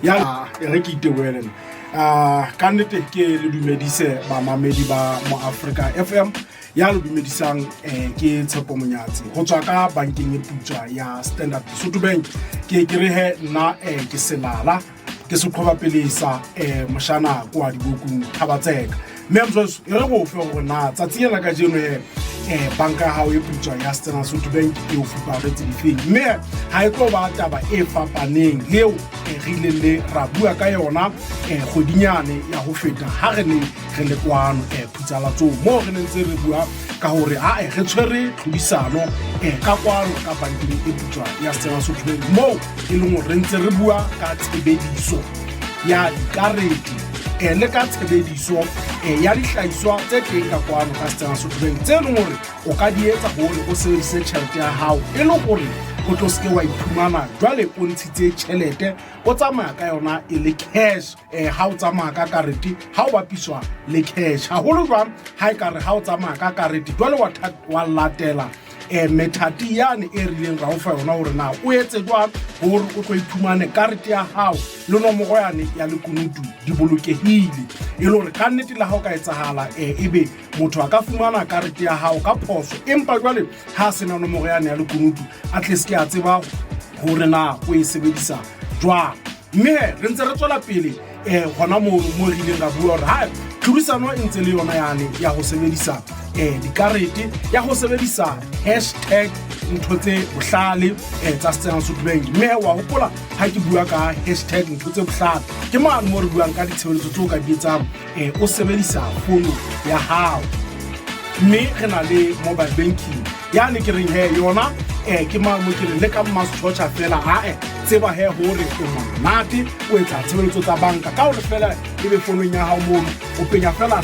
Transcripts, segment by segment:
Ya re ke itebeleng ka nnete ke le dumedise ba mamedi ba mo Africa FM ya le dumedisang ke Tšepo Monyatsi go tswa ka bankeng e putswa ya Standard Lesotho Bank ke re he nna ke selala ke se qoba pelisa moshana kwa dibukung thabatseka mme mtso re go fe go na tsatsiyela ka jeno banka ha o e putswa ya Standard Lesotho Bank e o fupa re tsidifeng mme ha e tlo ba taba e fapaneng leo re le ra bua ka yona godinyane ya go feta ha re ne re le kwano phutsala tso mo re ntse re bua ka hore a re tshwere tlhodisano ka kwano ka bankeng e putswa ya Standard Lesotho Bank mo e leng re ntse re bua ka tshebediso ya dikarete le ka tshebediso ya dihlahiswa tse teng ka kwano ka Standard Lesotho Bank tse leng hore o ka di etsa hore o sebedise tšhelete ya hao e le gore o tlo se wa iphumana jwale o ntshitse tšhelete o tsamaya ka yona e le cash ha o tsamaya ka karete ha o bapiswa le cash ha holo jwang ha e kare ha o tsamaya ka karete jwale wa latela methati yane e rileng ra o fa yona hore na o etse jwang hore o tlo iphumane karete ya hao le nomoro yane ya lekunutu di bolokehile e le hore ka nnete la ha o ka etsahala ebe motho a ka fumana karete ya hao ka phoso empa jwale ha sena nomoro yane ya lekunutu at least ke a tseba hore na o e sebedisa jwang mme re ntse re tswela pele gona mo rileng ra bua hore ha tlhodisano e ntse le yona yane ya go sebedisa dikarete ya go sebedisa hashtag ntho tse bohlale tsa Standard Lesotho Bank mme wa hopola ha ke bua ka hashtag ntho tse bohlale ke mane mo re buang ka ditshebeletso tse o ka di etsang o sebedisa fono ya hao mme re na le mobile banking yane ke reng he yona ke mo ke le ka masithocha fela tseba he hore o monate o etsa tshebeletso tsa banka ka hore fela e be fonong ya hao mo o penya fela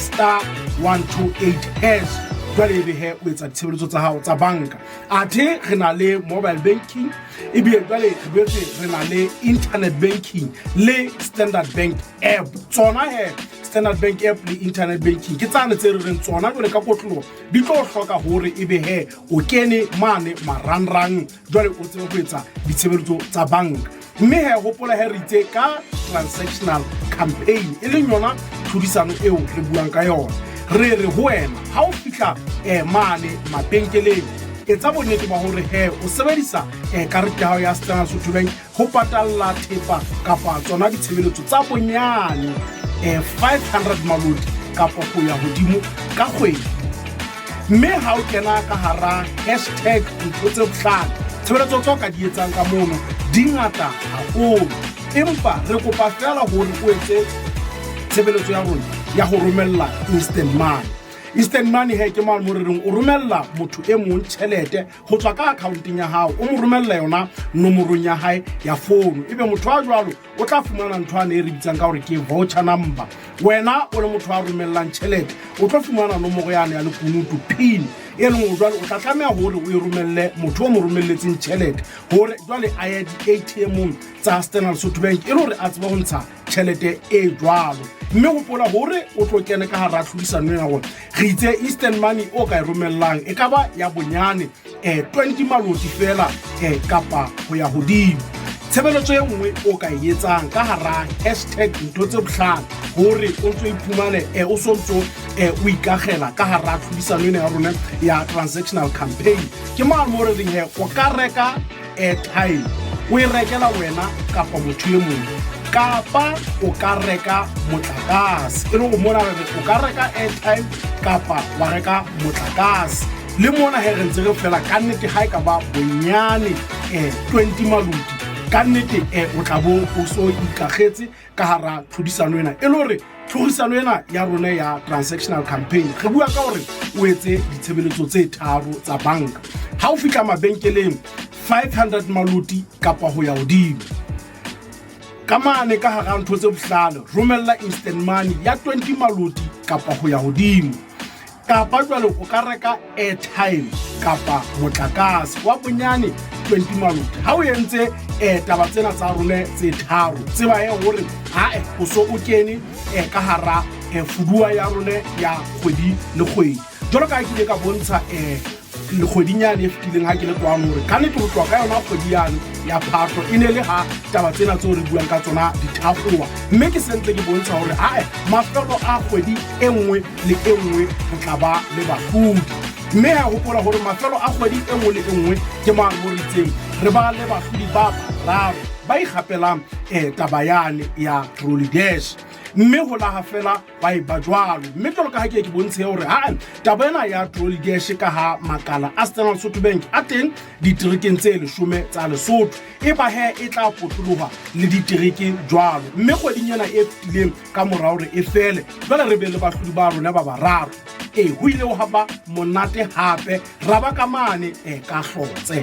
*128# jwale ebe he o etsa tshebeletso tsa hao tsa banka athe re na le mobile banking e be jwale re boetse re na le internet banking le Standard Bank app tsona he Standard Bank app le internet banking ke tsane tse re reng tsona jwale ka kotlolo di tlo hloka hore ebe he o kene mane marangrang jwale o tsebe go etsa ditshebeletso tsa banka mme he hopola he re itse ka transactional campaign e leng yona tlhodisano eo re buang ka yona re ho wena ha o fihla mane mabenkeleng etsa bonnete ba hore he o sebedisa karete ya hao ya Standard Lesotho Bank ho patalla thepa kapa tsona ditshebeletso tsa bonyane 500 malodi kapa go ya hodimo ka kgwedi mme ha o kena ka hara hashtag ntho tse bohlale tshebeletso tso ka di etsang ka mono di ngata haholo empa re kopa fela hore o etse tshebeletso ya rona ya go romella instant money he ke mane mo re reng o romella motho e mong tšhelete go tswa ka accounteng ya hao o mo romella yona nomorong ya hae ya phone ebe motho a jwalo o tla fumana nthwane e re bitsang ka hore ke voucher number wena o le motho a romellang tšhelete o tlo fumana nomoro yane ya lekunutu pin e leng jwale o tla tlamea hore o e romelle motho o mo romelletseng tšhelete hore jwale a ye di-ATM tsa Standard Lesotho Bank e le hore a tseba go ntsha tšhelete e jwalo mme gopola hore o tlo kene ka hara tlhodisano ya gore re itse instant money o ka e romellang e ka ba ya bonyane 20 maloti fela kapa go ya hodimo tshebeletso e nngwe o ka e etsang ka hara hashtag ntho tse bohlale hore o ntse iphumane o sontso o ikagela ka hara tlhodisano ya rona ya transactional campaign ke mane mo re reng he o ka reka airtime o e rekela wena kapa motho e mongwe kapa o ka reka motlakase e le go mona re o ka reka airtime kapa wa reka motlakase le mona he re ntse re fela ka nnete ha e ka ba bonyane 20 malodi ka nnete o tla bo o so ikagetse ka hara tlhodisano ena e le hore tlhodisano ena ya rona ya transactional campaign re bua ka hore o etse ditshebeletso tse tharo tsa banka ha o fihla mabenkeleng 500 malodi kapa ho ya hodimo kamane ka hara ntho tse bohlale romella instant money ya 20 malodi kapa ho ya hodimo kapa jwale o ka reka airtime kapa motlakase wa bonyane 20 malodi ha o entse taba tsena tsa rona tse tharo tseba he hore o so o kene ka hara fudua ya rona ya kgwedi le kgwedi jalo ka ke ka bontsha le kgwedinyane e fetileng ha ke le tswang hore ka nnete ho tloha ka yona kgwedi yane ya Phatlo e ne le ha taba tsena tseo re buang ka tsona di thafowa, mme ke sentse ke bontsha hore mafelo a kgwedi e nngwe le e nngwe ho tla ba le bahlodi, mme ha hopola hore mafelo a kgwedi e nngwe le e nngwe ke mang ho ritseng re ba le bahlodi ba bararo ba ikgapelang taba yane ya trolley dash, mme ho laha fela ba e ba joalo. Mme tlo ka ha ke bontshe hore taba ena ya trolley dash ka ha makala a Standard Lesotho Bank a teng diterekeng tse 10 tsa Lesotho e ba e tla potoloha le ditereke joalo, mme kgweding ena e fetileng ka morao re e fele jwale re be le bahlodi ba rona ba bararo ho ile ho haba monate hape ra ba ka mane ka hlotse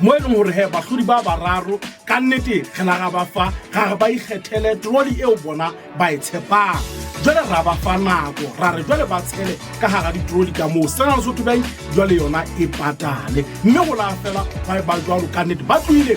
mo e leng hore bahlodi ba bararo ka nnete re la ga ba fa ga ba ikgethele trolley eo bona ba e tshepang, jwale ra ba fa nako ra re jwale ba tshele ka hara di trolley ka moo Standard Lesotho Bank jwale yona e patale, mme go la fela ba jwalo ka nnete ba tloile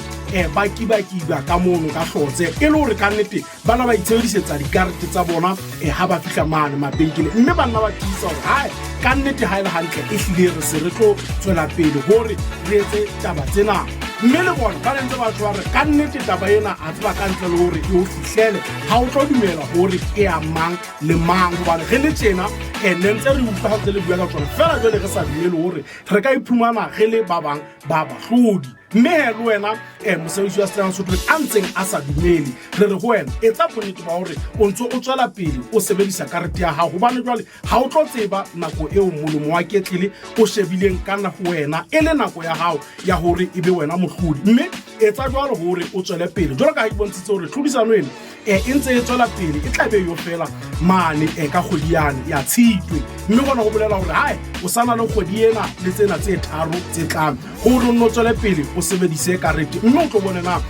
ba kiba ka mono ka hlotse e le hore ka nnete bana ba itshebedisetsa dikarete tsa bona ha ba fihla mane mabenkele, mme bana ba tisa hore ka nnete ha ile hantle e hlile re se re tlo tswela pele hore re etse taba tsena, mme le bona ba ntse ba tshwara ka nnete taba ena a tseba ka ntle le hore e o fihlele ha o tlo dumela hore e amang le mang hobane re le tjena ne ntse re utlwa ha le bua ka tsona fela jwale re sa dumele hore re ka iphumana re le ba bang ba bahlodi, mme le wena mosebetsi wa Standard Lesotho a ntseng a sa dumele re re ho wena etsa bonnete ba hore o ntso o tswela pele o sebedisa karete ya hao hobane jwale ha o tlo tseba nako eo molomo wa ketlele o shebileng ka nna ho wena e le nako ya hao ya hore ebe wena mohlodi, mme etsa jwalo hore o tswele pele jwalo ka ha ke bontshitse hore tlhodisano ena e ntse e tswela pele e tla be yo fela mane ka kgwedi yane ya Tshitwe, mme gona go bolela hore o sana le kgwedi ena le tsena tse tharo tse tlang hore o tswele pele o sebedise karete, mme o tlo bonena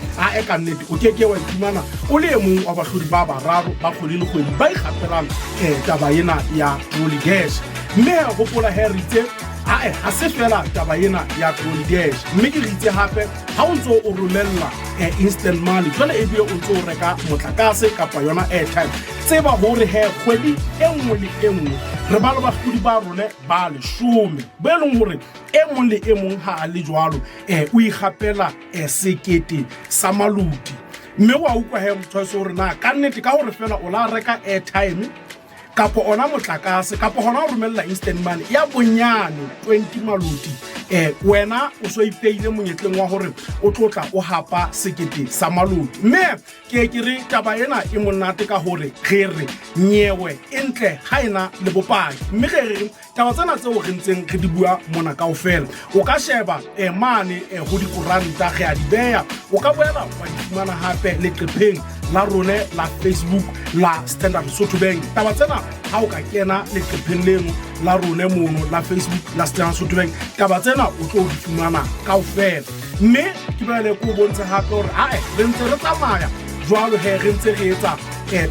ka nnete o keke wa iphumana o le mong wa bahlodi ba bararo ba kgwedi le kgwedi ba ikgapelang taba ena ya trolley dash, mme go pola ritse ha se fela taba ena ya trolley dash, mme ke ritse hape ha o ntso o romella instant money jwale e bile o ntso o reka motlakase kapa yona airtime tseba hore kgwedi e nngwe le e nngwe re ba le bahlodi ba rona ba 10 ba eleng hore e mong le e mong ha a le jwalo o ikgapela sekete sa maluti, mme wa utlwa mthwaso hore na ka nnete ka hore fela o la reka airtime kapo ona motlakase kapo hona o romella instant money ya bonyane 20 maluti wena o so ipeile monyetleng wa hore o tlotla o hapa sekete sa maluti, mme ke re taba ena e monate ka hore re nyewe entle ha ena le bopaki, mme re taba tsena tseo re ntseng re di bua mona kaofela o ka sheba mane ho di koranta ge a di beya o ka boela wa di fumana hape le qepheng la rona la Facebook la Standard Lesotho Bank. Taba tsena ha o ka kena le qepheng leno la rona mono la Facebook la Standard Lesotho Bank taba tsena o tlo di fumana kaofela, mme ke ba le go bontsha hape hore re ntse re tsamaya jwalo re ntse re etsa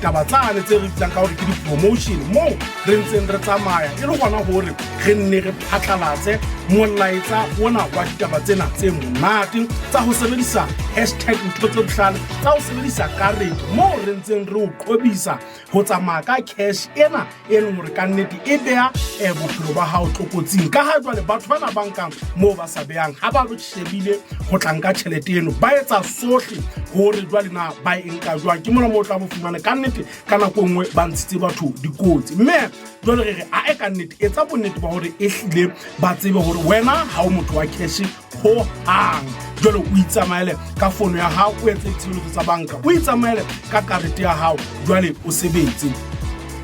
taba tsane tse re tlang ka hore ke di promotion mo re ntseng re tsamaya e le gona hore re nne re phatlalatse molaetsa ona wa ditaba tsena tse monate tsa ho sebedisa #ntho tse bohlale tsa ho sebedisa karete mo re ntseng re o qobisa ho tsamaya ka cash ena e leng hore ka nnete e beha bophelo ba hao tlokotsing ka ha jwale batho bana bankang mo ba sa behang ha ba shebile go tlanka tšhelete eno ba etsa sohle hore jwale na ba e nka jwang ke mona mo tla bo fumana ka nnete ka nako nngwe ba ntshitse batho dikotsi, mme jwale re ka nnete etsa bonnete ba hore e hlile ba tsebe hore wena ha o motho wa cash ho hang jwale o itsamaele ka fono ya hao o etse ditshebeletso tsa banka o itsamaele ka karete ya hao jwale o sebetse,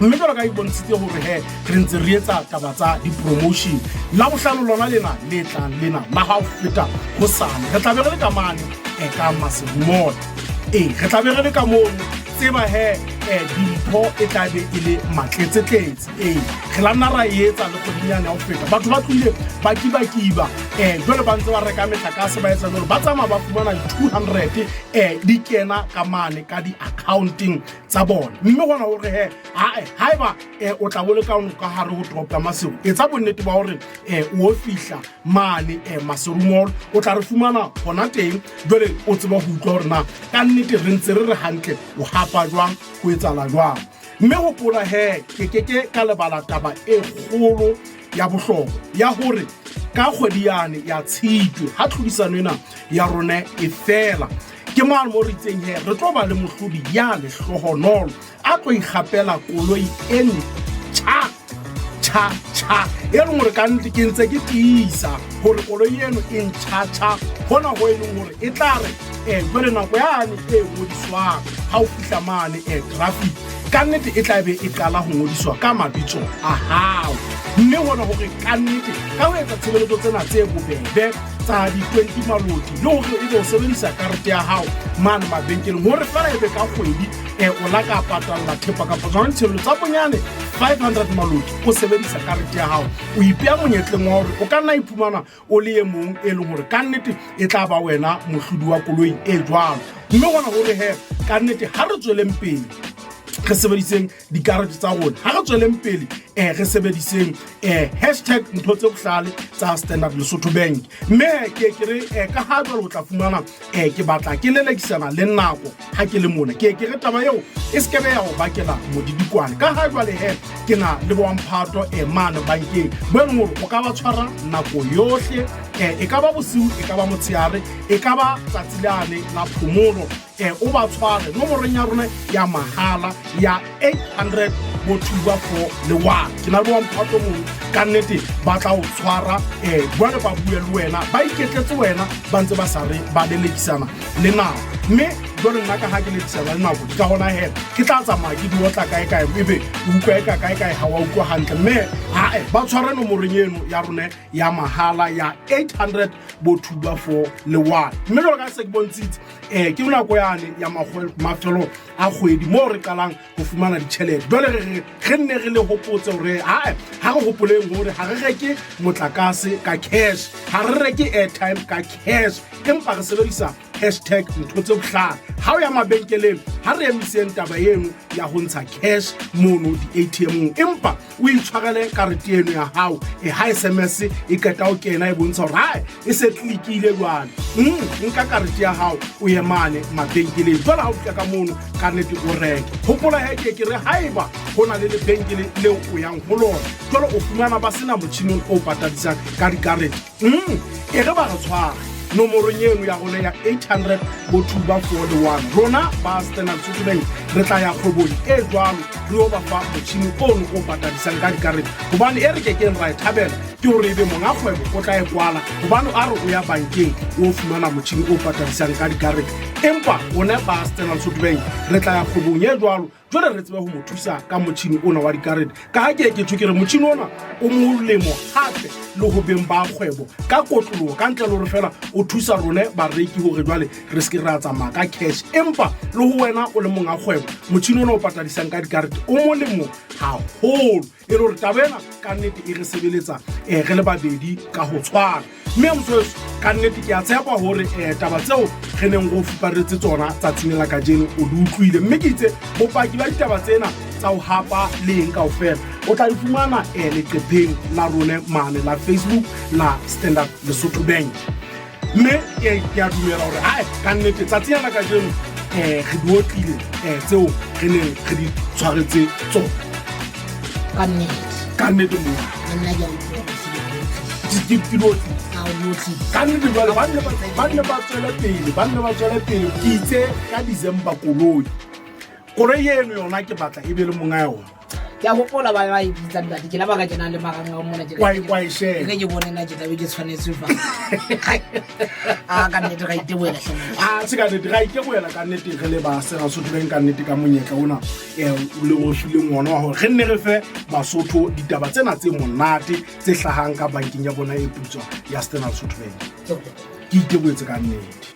mme jwale ka ibontshitse hore re ntse re etsa taba tsa di-promotion la bohlano lona lena le tlang lena la ha o feta hosane re tla be re le ka mane ka masemola re tla be re le ka mono tseba dimpho e tla be e le matletsetletse re la nna ra etsa le kgodinyane ya ho feta batho ba tlile ba kiba jwale ba ntse ba reka metlakase ba etsa jwalo ba tsamaya ba fumana 200 di kena ka mane ka di-accounting tsa bona, mme gona hore haeba o tla bole ka hare ho top ya masego etsa bonnete ba hore o fihla mane maserumolo o tla re fumana gona teng jwale o tseba ho utlwa hore na ka nnete re ntse re hantle o hapa jwang go etsala jwang, mme go pola ke ka lebala taba e kgolo ya bohlokwa ya hore ka kgwedi yane ya Tshitwe ha tlhodisano ena ya rona e fela ke mane mo re itseng he re tlo ba le mohlodi ya lehlohonolo a tlo ikgapela koloi ene cha e leng gore ka nnete ke ntse ke tiisa gore koloi eno e ntšha hona go e leng gore e tla re jwale nako yane e ngodiswang ha o fihla mane traffic ka nnete e tla be e qala go ngodiswa ka mabitso a hao mme hona gore ka nnete ka ho etsa tshebeletso tsena tse bobebe tsa di-20 malodi le gore e be o sebedisa karete ya hao mane mabenkeleng gore fela e be ka kgwedi o la ka patalla thepa kapa tsona ditshebeletso tsa bonyane 500 malodi o sebedisa karete ya hao o ipeya monyetleng wa hore o ka nna iphumana o le e mong e leng gore ka nnete e tla ba wena mohlodi wa koloi e jwalo mme gona gore he ka nnete ha re tsweleng pele re sebediseng dikarete tsa rona ha re tsweleng pele re sebediseng hashtag ntho tse bohlale tsa Standard Lesotho Bank mme ke re ka ha jwale o tla fumana ke batla ke lelekisana le nako ha ke le mona ke re taba eo e se ke be ya go bakela modidikwane ka ha jwale he ke na le boamphato mane bankeng bo leng gore o ka ba tshwara nako yohle e ka ba bosiu e ka ba motshehare e ka ba tsatsi lane la phomolo o ba tshware nomorong ya rona ya mahala ya 800 go thuba for le one ke na le boamphato mong ka nnete ba tla o tshwara jwale ba bue le wena ba iketletse wena ba ntse ba sa re ba lelekisana le nako mme jwale nna ka ha ke lelekisana le nako ka gona he ke tla tsamaya ke di otla kae ebe o utlwa kae ha wa utlwa hantle mme ba tshware nomorong eno ya rona ya mahala ya 800 go thuba for le one mme jwale ka se ke bontshitse ke nako yane ya mafelo a kgwedi mo re qalang go fumana ditšhelete jwale re nne re le hopotse gore ha re hopoleng gore ha re reke motlakase ka cash ha re reke airtime ka cash empa re sebedisa hashtag ntho tse bohlale ha o ya mabenkeleng ha re emiseng taba eno ya ho ntsha cash mono di-ATM empa o itshwarele karete eno ya hao ha SMS e keta o kena e bontsha hore e se tlikile jwale nka karete ya hao o ye mane mabenkeleng jwale ha o tla ka mono ka nnete o reke hopola he ke re haeba ho na le lebenkele leo o yang ho lona jwale o fumana ba sena motjhini o patadisang ka dikarete e re ba re tshwara nomorong eno ya rona ya 800 go thuba for the one rona ba Standard Lesotho Bank re tla ya kgwebong e jwalo re o ba fa motjhini ono o patadisang ka dikarete hobane e re kekeng ra e thabela ke hore ebe monga kgwebo o tla e kwala hobane a re o ya bankeng o fumana motjhini o patadisang ka dikarete empa ona ba Standard Lesotho Bank re tla ya kgwebong e jwalo jwale re tsebe ho mo thusa ka motjhini ona wa dikarete ka ha ke tshokere motjhini ona o molemo hape le ho beng ba kgwebo ka kotloloho ka ntle le hore fela o thusa rona ba reki hore jwale re se ke ra tsamaya ka cash empa le ho wena o le monga kgwebo motjhini ona o patadisang ka dikarete o molemo haholo e le hore tabena ka nnete e re sebeletsa re le babedi ka ho tshwana mme motsoeso ka nnete ke a tshepa hore taba tseo re neng go fuparetse tsona tsatsing la kajeno o di utlwile mme ke itse bopaki ba ditaba tsena tsa ho hapa le eng kaofela o tla di fumana leqepheng la rona mane la Facebook la Standard Lesotho Bank mme ke a dumela hore ka nnete tsatsing la kajeno re di otlile tseo re neng re di tshwaretse tsona ka nnete mo kannete jwale banne ba tswele pele ke itse ka December koloi eno yona ke batla e be le monga yona ke a gopola ba e bitsa ntate ke la ba ka tsena le marang a mona wa e share ke bone nna ke tla be ke tshwanetse fa ka nnete ga iteboela se ka nnete ga iteboela ka nnete re le ba Lesotho Bank ka nnete ka monyetla ona le go file ngwana wa gore re nne re fe Basotho ditaba tsena tse monate tse hlahang ka bankeng ya bona e putswa ya Standard Lesotho Bank ke iteboetse ka nnete